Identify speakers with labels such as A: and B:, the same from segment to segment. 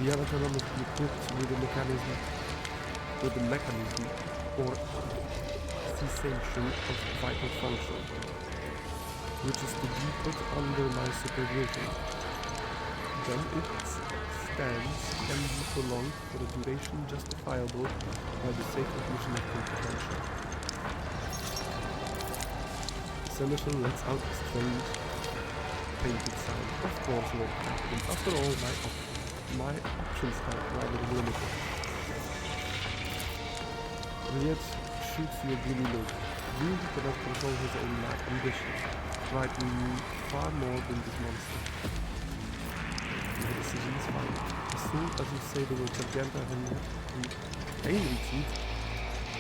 A: The other cannot be equipped with a mechanism or cessation of vital function, which is to be put under my supervision. Then its stance can be prolonged for a duration justifiable by the sake of mission comprehension. The senator lets out a strange painted sound. Of course, Lord Captain. After all, my options are rather limited. Yet shoots you a gloomy look. Really cannot control his own ambitions, frightening me far more than this monster. Your decision is final. As soon as you say the word Sargenta Heinrichsen,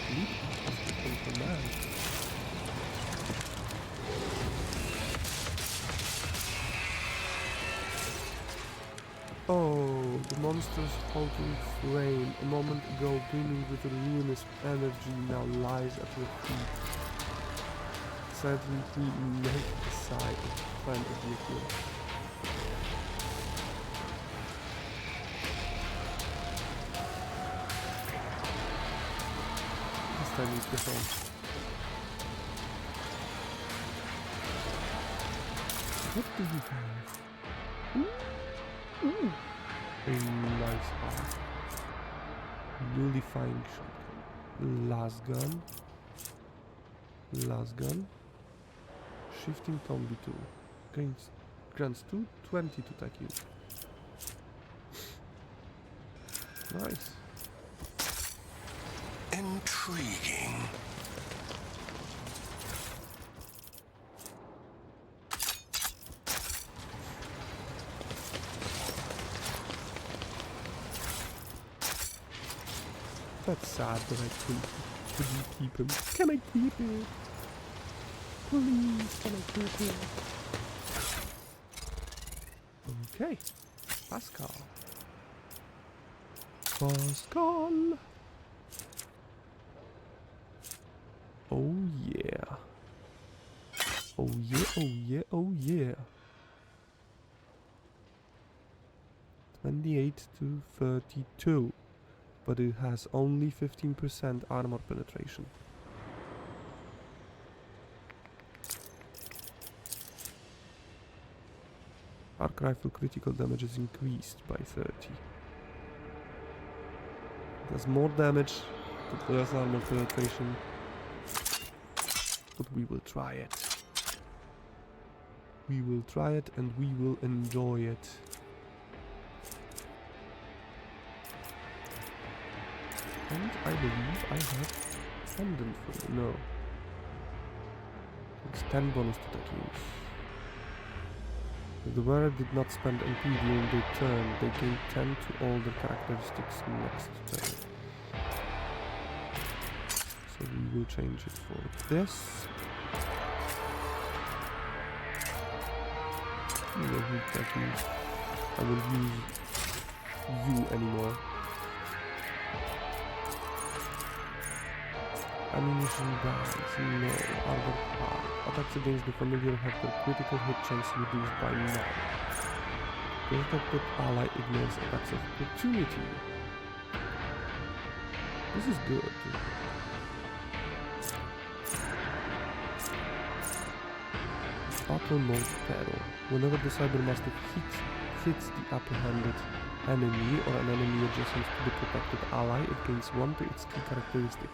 A: leap as the command. Oh, the monster's hulking flame, a moment ago brimming with a ruinous energy, now lies at your feet. Sadly, he makes a sigh of plan of weakness. This time we get on. What do you have? Ooh. A nice arm. Nullifying shotgun. Last gun. Shifting combi tool. Grants 220 to attack you. Nice.
B: Intriguing.
A: That's sad that I couldn't keep him. Can I keep it? Please, can I keep it? Okay. Pascal. Oh yeah. Oh yeah, oh yeah, oh yeah. 28 to 32. But it has only 15% armor penetration. Arc rifle critical damage is increased by 30. Does more damage, but less armor penetration. But we will try it. We will try it and we will enjoy it. And I believe I have pendant for you. No. It's 10 bonus to attack use. If the wearer did not spend MP during their turn, they gain 10 to all their characteristics next turn. So we will change it for this. You don't need attack use. I will use you anymore. Ammunition bags, no. Armor part. Attacks against the familiar have their critical hit chance reduced by 9. Protected ally ignores attacks of opportunity. This is good. Battle mode terror. Whenever the cybermaster hits the apprehended enemy or an enemy adjacent to the protected ally, it gains 1 to its key characteristic.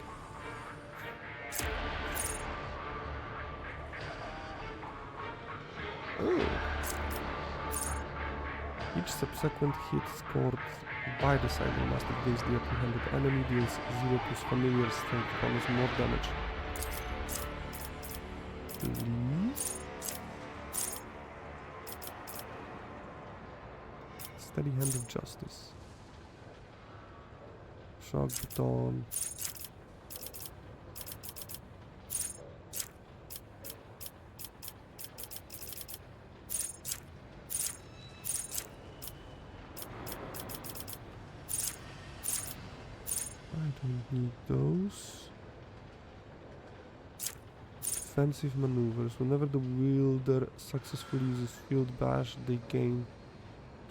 A: Oh. Each subsequent hit scored by the cybermaster against the apprehended enemy deals 0 plus familiar strength bonus more damage. Please. Steady hand of justice. Shock baton. I don't need those. Offensive maneuvers. Whenever the wielder successfully uses field bash, they gain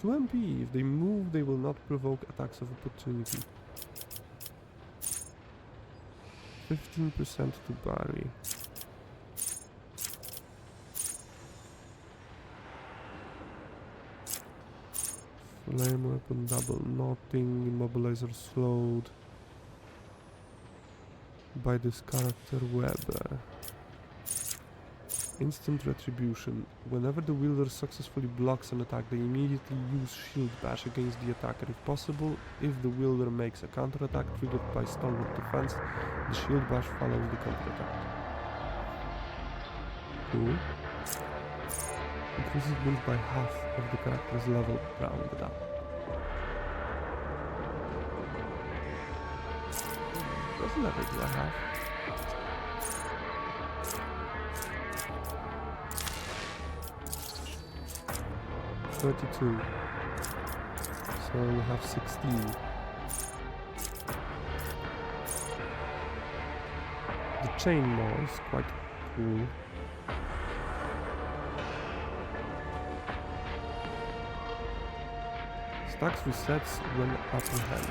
A: 2 MP. If they move, they will not provoke attacks of opportunity. 15% to parry. Flame weapon, double knotting, immobilizer slowed by this character Weber. Instant retribution. Whenever the wielder successfully blocks an attack, they immediately use shield bash against the attacker if possible. If the wielder makes a counterattack triggered by stalwart defense, the shield bash follows the counterattack. Cool. Increases wounds by half of the character's level, rounded up. Doesn't that make by half? $32. So we have 16. The chainmaw is quite cool. Stacks resets when apprehended.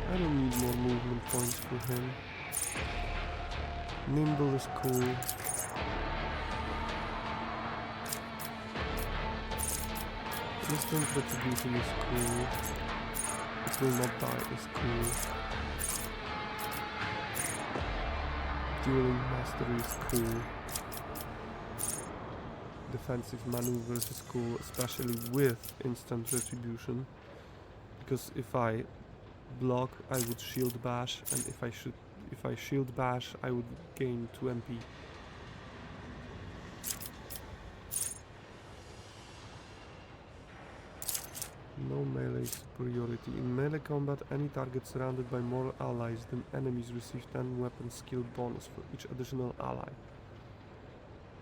A: I don't need more movement points for him. Nimble is cool. Instant retribution is cool. It will not die is cool. Dueling mastery is cool. Defensive maneuvers is cool, especially with instant retribution, because if I block I would shield bash, and if I shield bash I would gain 2 MP. No melee superiority. In melee combat, any target surrounded by more allies than enemies receive 10 weapon skill bonus for each additional ally.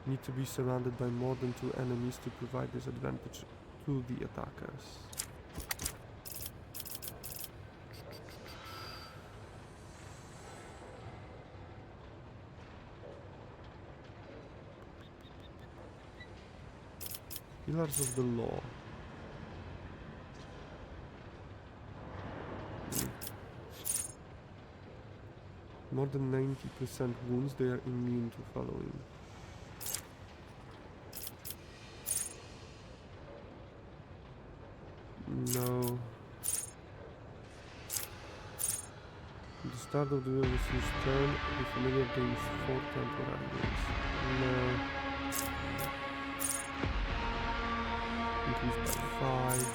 A: Need to be surrounded by more than 2 enemies to provide this advantage to the attackers. Pillars of the Law. More than 90% wounds, they are immune to following. No. At the start of the Revolution's turn, the familiar gains 4 temporary wounds. No. Increased by 5.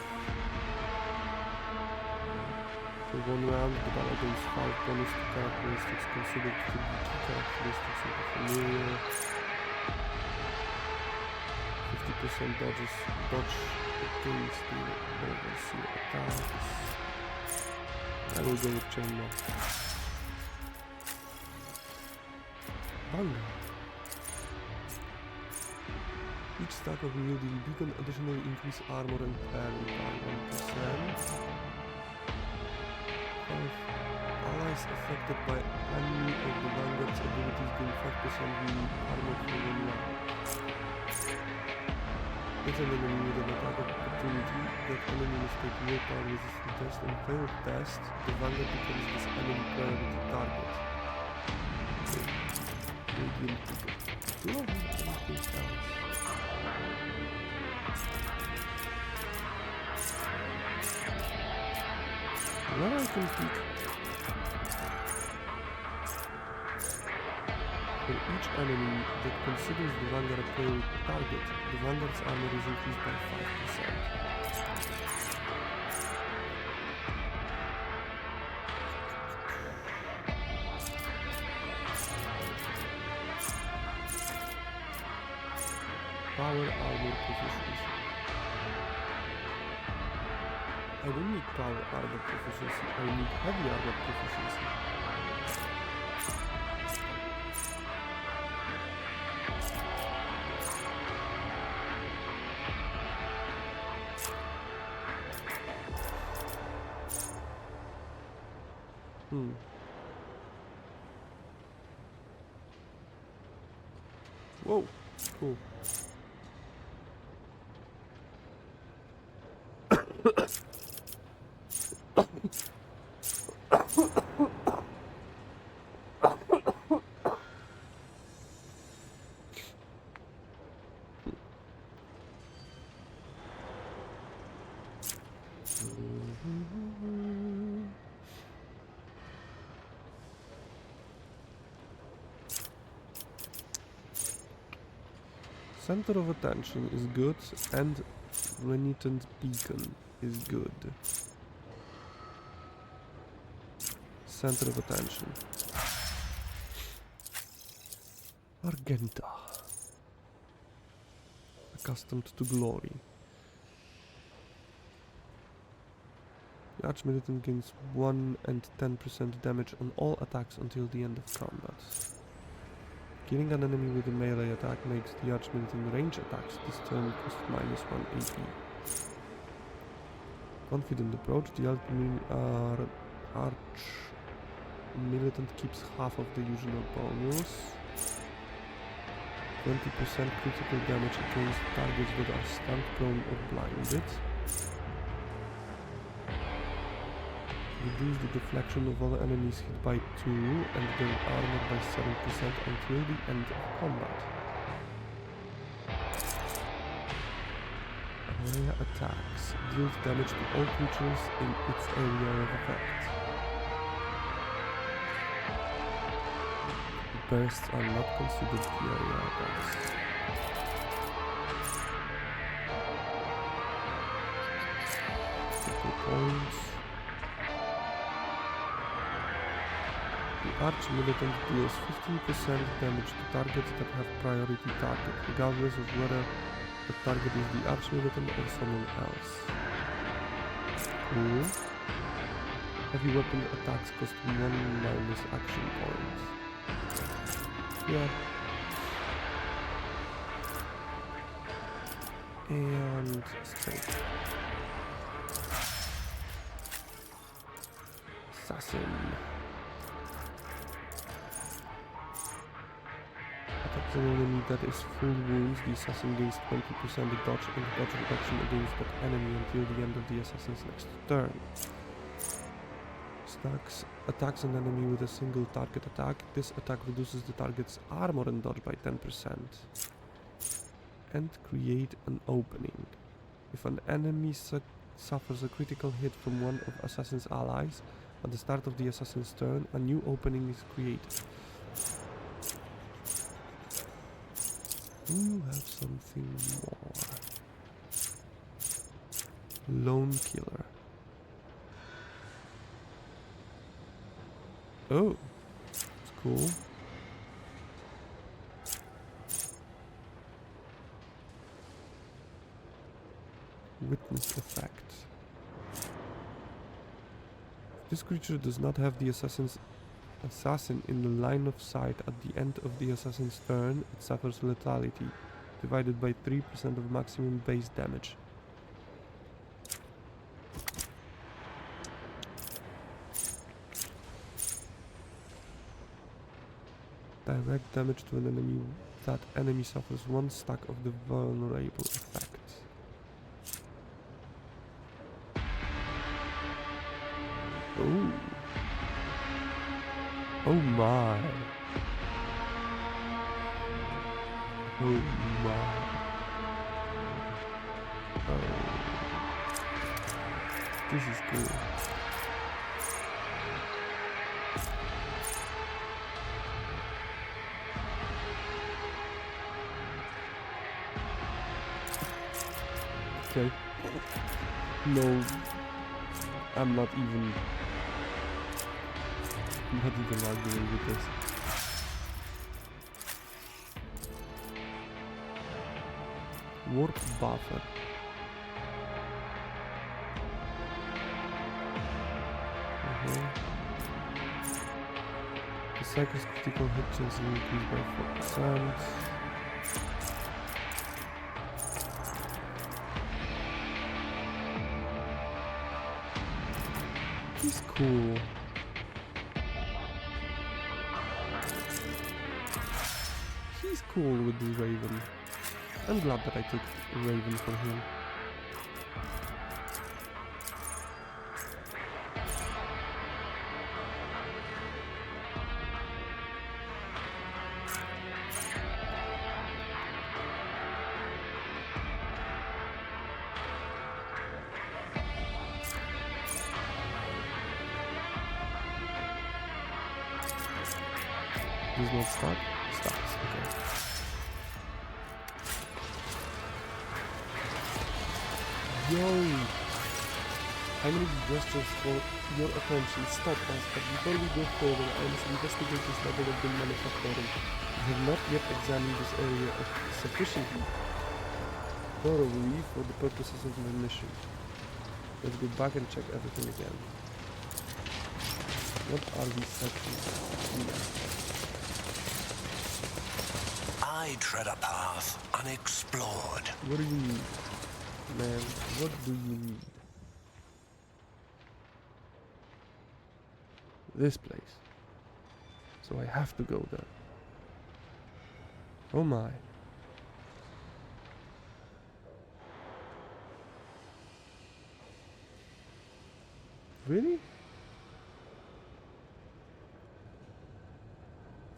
A: For 1 round, the battle gains 5 bonus to characteristics considered to be key characteristics of the familiar. 50% dodge against the overseer attacks. I will go with Chainmaw. Bang! Each stack of yielding beacon additionally increase armor and parry by 1%. Allies affected by any of the Vanguard's abilities gain 5% armor for 1 round. If an enemy with an attack opportunity, that enemy must take willpower resistance test and failed test, the Vanguard becomes this enemy priority target. Radiant ticket. Do not have anything else. Where I can pick. For each enemy that considers the Vanguard a priority target, the Vanguard's armor is increased by 5%. power armor proficiency. I don't need power armor proficiency, I need heavy armor proficiency. Whoa, cool. Center of attention is good, and renitent beacon is good. Center of attention. Argenta. Accustomed to glory. The Archmilitant gains 1 and 10% damage on all attacks until the end of combat. Killing an enemy with a melee attack makes the Archmilitant range attacks this turn cost -1 AP. Confident approach, the Archmilitant keeps half of the usual bonus. 20% critical damage against targets that are stunned, prone or blinded. Reduce the deflection of all enemies hit by 2 and their armor by 7% until the end of combat. Area attacks. Deals damage to all creatures in its area of effect. Bursts are not considered the area attacks. Points. The Archmilitant deals 15% damage to targets that have priority target, regardless of whether the target is the Archmilitant or someone else. Cool. Heavy weapon attacks cost 1 minus action points. Yeah. And straight. Assassin. Attacks an enemy that is full wounds, the assassin gains 20% dodge and dodge reduction against that enemy until the end of the assassin's next turn. Attacks an enemy with a single target attack. This attack reduces the target's armor and dodge by 10%. And create an opening. If an enemy suffers a critical hit from one of assassin's allies, at the start of the assassin's turn, a new opening is created. Ooh, have something more. Lone Killer. Oh, that's cool. Witness effect. This creature does not have the assassin in the line of sight at the end of the assassin's turn. It suffers lethality, divided by 3% of maximum base damage. Direct damage to an enemy. That enemy suffers 1 stack of the vulnerable effect. Oh. Oh my. Oh my. Oh. This is cool. Okay. No, I'm not even arguing with this. warp buffer. The cycle's critical hit chance will increase by 4%. He's cool. He's cool with the Raven. I'm glad that I took Raven for him. Does not stop? Stops, okay. Yo! I need gestures for your attention. Stop us, but before we go further, I must investigate this level of bin manufacturing. I have not yet examined this area sufficiently thoroughly for the purposes of my mission. Let's go back and check everything again. What are these sections?
B: I tread a path unexplored.
A: What do you need, man? What do you need? This place. So I have to go there. Oh my. Really?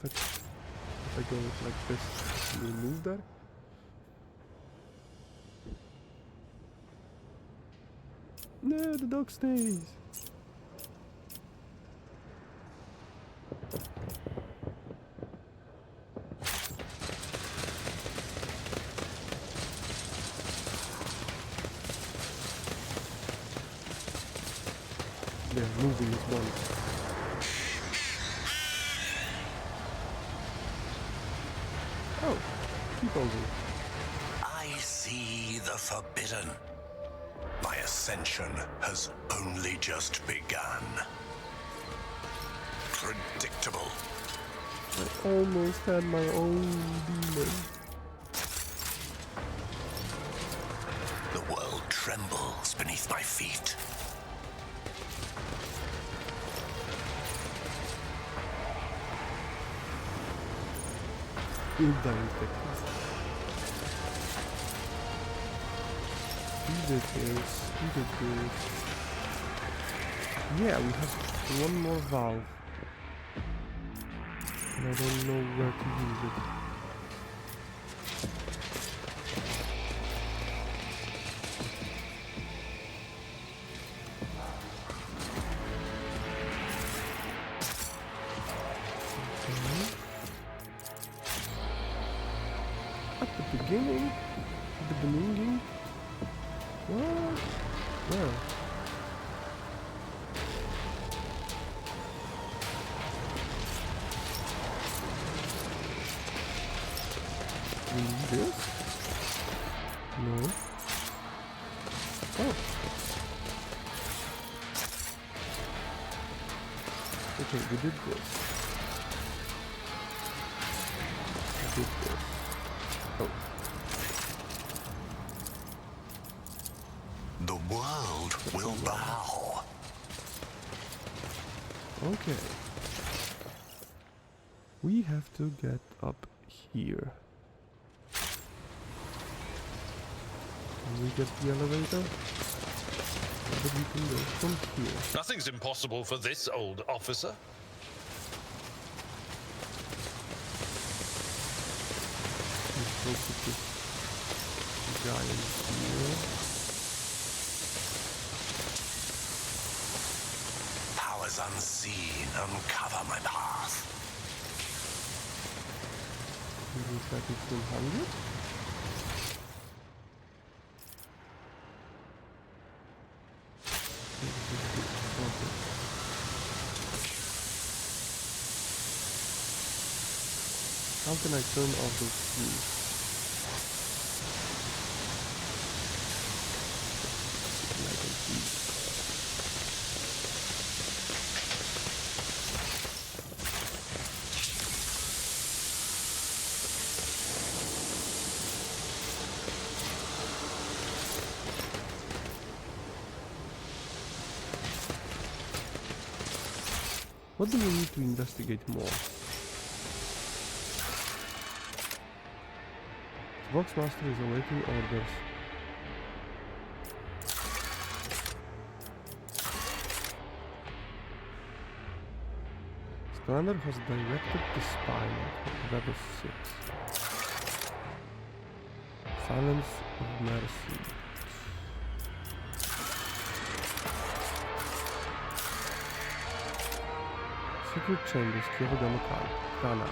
A: If I go like this, will move there? No, the dog stays. Yeah, moving is one. Oh, keep over.
B: I see the forbidden. My ascension has only just begun. Predictable.
A: I almost had my own demon.
B: The world trembles beneath my feet.
A: You're done with this. He did this. He did this. Yeah, we have one more valve. And I don't know where to use it. Beginning? The beginning? What? Where? This? No. Oh. Okay, we did this. I did this. Oh.
B: The world will bow.
A: Okay. We have to get up here. Can we get the elevator? But we can go from here.
C: Nothing's impossible for this old officer.
A: Let's go put this guy in here.
B: Powers unseen uncover my path.
A: Maybe it's like it's 100? How can I turn off those keys? What do we need to investigate more? Boxmaster is awaiting orders. Commander has directed the spy network, level 6. Silence of Mercy. Secret chambers, Kiyogadama.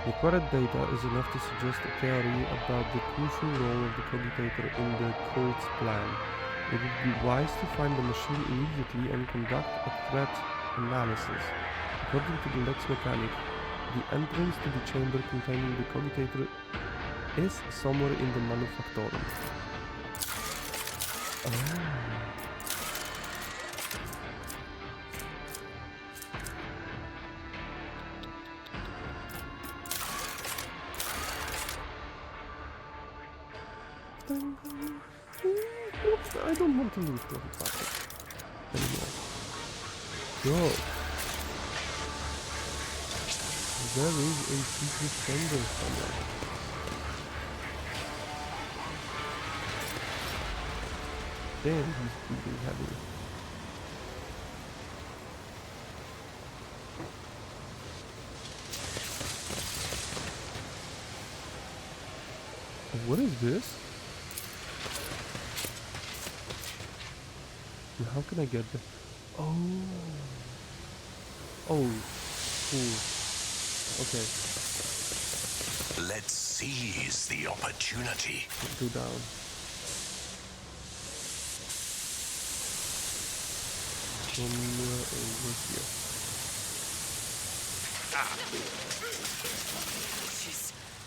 A: The acquired data is enough to suggest a theory about the crucial role of the cogitator in the cult's plan. It would be wise to find the machine immediately and conduct a threat analysis. According to the Lex mechanic, the entrance to the chamber containing the cogitator is somewhere in the manufactorum. I don't want to lose profit anymore. Go. There is a secret chamber somewhere. Damn, he's breathing heavily. What is this? And how can I get there? Oh. Oh. Cool. Okay.
B: Let's seize the opportunity.
A: Let's go down. Somewhere over here.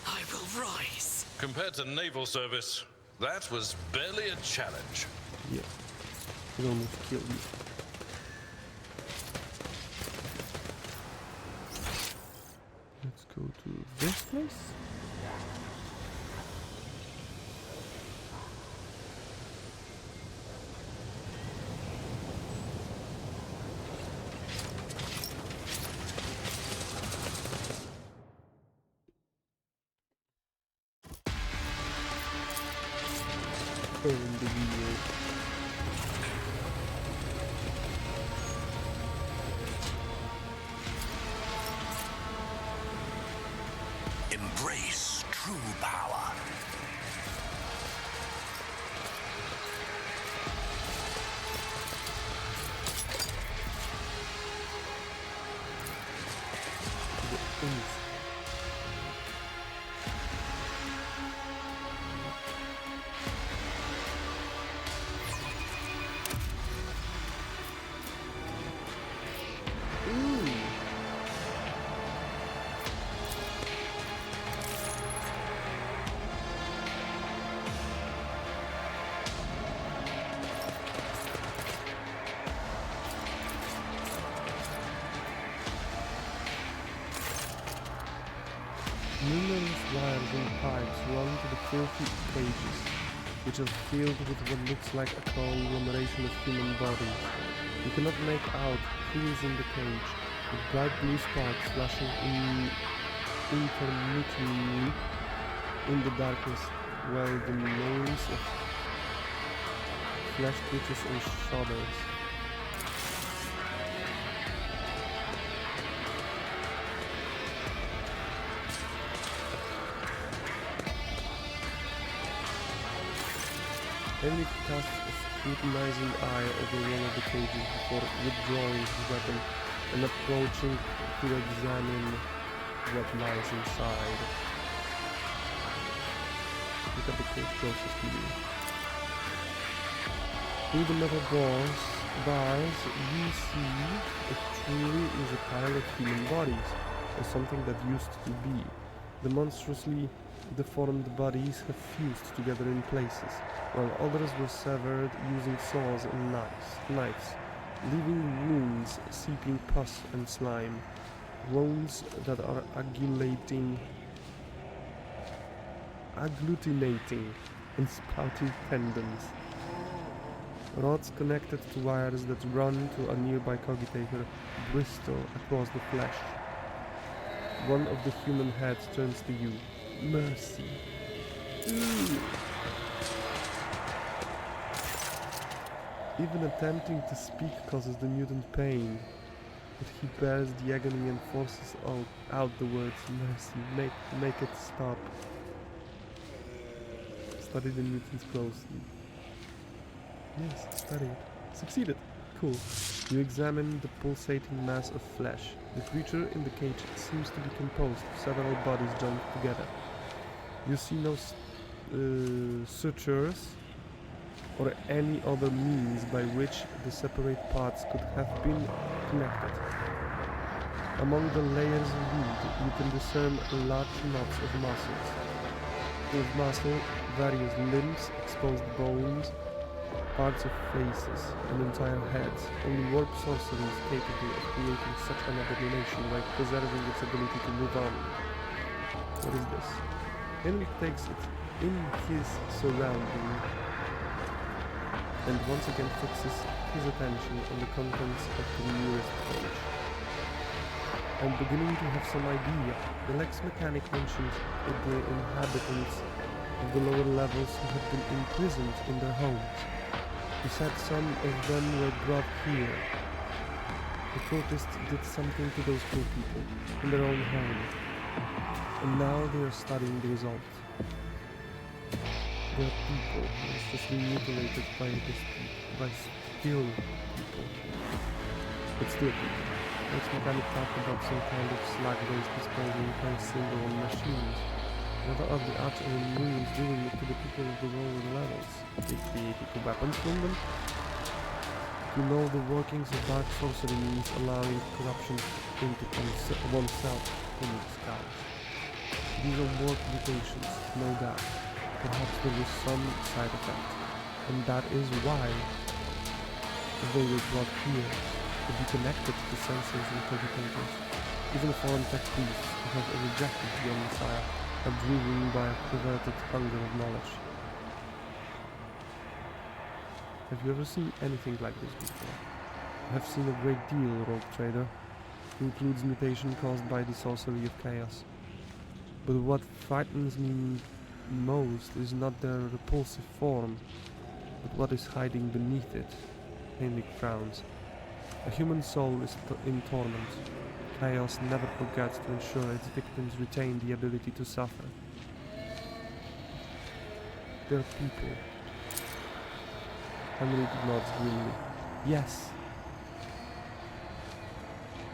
D: I will rise.
C: Compared to naval service, that was barely a challenge.
A: Yeah. It almost killed me. Let's go to this place. Oh, in the video.
B: Embrace true power.
A: Numerous wires and pipes run to the filthy cages, which are filled with what looks like a conglomeration of human bodies. You cannot make out who is in the cage, with bright blue sparks flashing intermittently in the darkness, while the names of flesh twitches and shudders. Henry casts a scrutinizing eye over one of the cages before withdrawing his weapon and approaching to examine what lies inside. Look at the cage closest to you. Through the metal bars, you see it truly is a pile of human bodies, or something that used to be. The monstrously deformed bodies have fused together in places, while others were severed using saws and knives, leaving wounds seeping pus and slime, wounds that are agglutinating and sprouting tendons. Rods connected to wires that run to a nearby cogitator bristle across the flesh. One of the human heads turns to you. Mercy. Ooh. Even attempting to speak causes the mutant pain, but he bears the agony and forces out the words mercy. Make it stop. Study the mutants closely. Yes, study it. Succeeded. Cool. You examine the pulsating mass of flesh. The creature in the cage seems to be composed of several bodies joined together. You see no sutures or any other means by which the separate parts could have been connected. Among the layers of wood, you can discern large knots of muscles. With muscle, various limbs, exposed bones, parts of faces, and entire heads. Only warp sorcery is capable of creating such an abomination while preserving its ability to move on. What is this? Henrik takes it in his surrounding and once again fixes his attention on the contents of the nearest cage. I'm beginning to have some idea. The Lex Mechanic mentioned the inhabitants of the lower levels who had been imprisoned in their homes. He said some of them were brought here. The cultists did something to those poor people in their own home, and now they are studying the result. They are people ruthlessly mutilated by still people. But still people. Lex Mechanic talked about some kind of slag-based disposal kind of symbol on machines. What are the Arch-Marines doing to the people of the lower levels? They created weapons from them? To know the workings of dark sorcery means allowing corruption into oneself from the skies. These are work mutations, no doubt. Perhaps there was some side effect, and that is why they were brought here, to be connected to sensors and cogitators. Even foreign tech priests who have rejected the Messiah are driven by a perverted hunger of knowledge. Have you ever seen anything like this before? I have seen a great deal, Rogue Trader. It includes mutation caused by the sorcery of chaos. But what frightens me most is not their repulsive form, but what is hiding beneath it. Henrik frowns. A human soul is in torment. Chaos never forgets to ensure its victims retain the ability to suffer. They're people. Henrik nods grimly. Yes.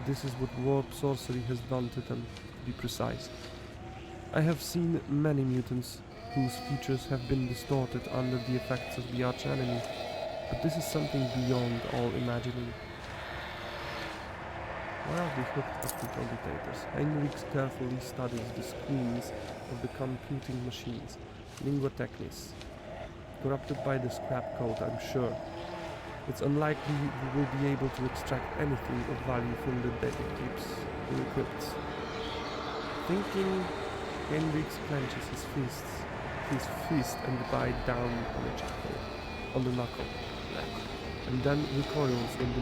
A: This is what warp sorcery has done to them, to be precise. I have seen many mutants whose features have been distorted under the effects of the archenemy, but this is something beyond all imagining. Why are they hooked up to cogitators? Heinrich carefully studies the screens of the computing machines, lingua technis. Corrupted by the scrap code, I'm sure. It's unlikely we will be able to extract anything of value from the data keeps equipped. Thinking, Heinrich clenches his fist and bites down on the knuckle, and then recoils when the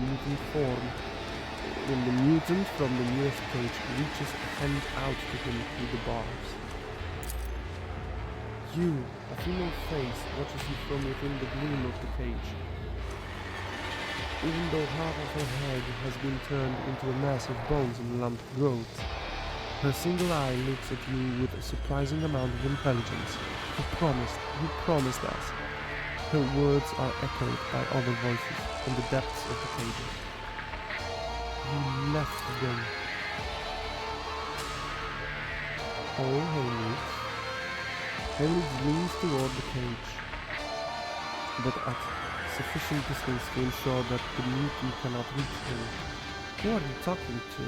A: mutant from the nearest cage reaches a hand out to him through the bars. You, a female face, watches you from within the gloom of the cage. Even though half of her head has been turned into a mass of bones and lumped growth, her single eye looks at you with a surprising amount of intelligence. You promised us. Her words are echoed by other voices from the depths of the cages. You left them. Oh, Heinrich. Heinrich leans toward the cage, but at sufficient distance to ensure that the mutant cannot reach him. Who are you talking to?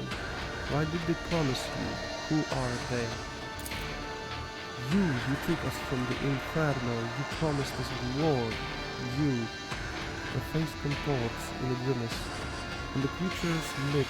A: Why did they promise you? Who are they? You took us from the inferno. You promised us reward. You. Her face contorts in a grimace, and the creature's lip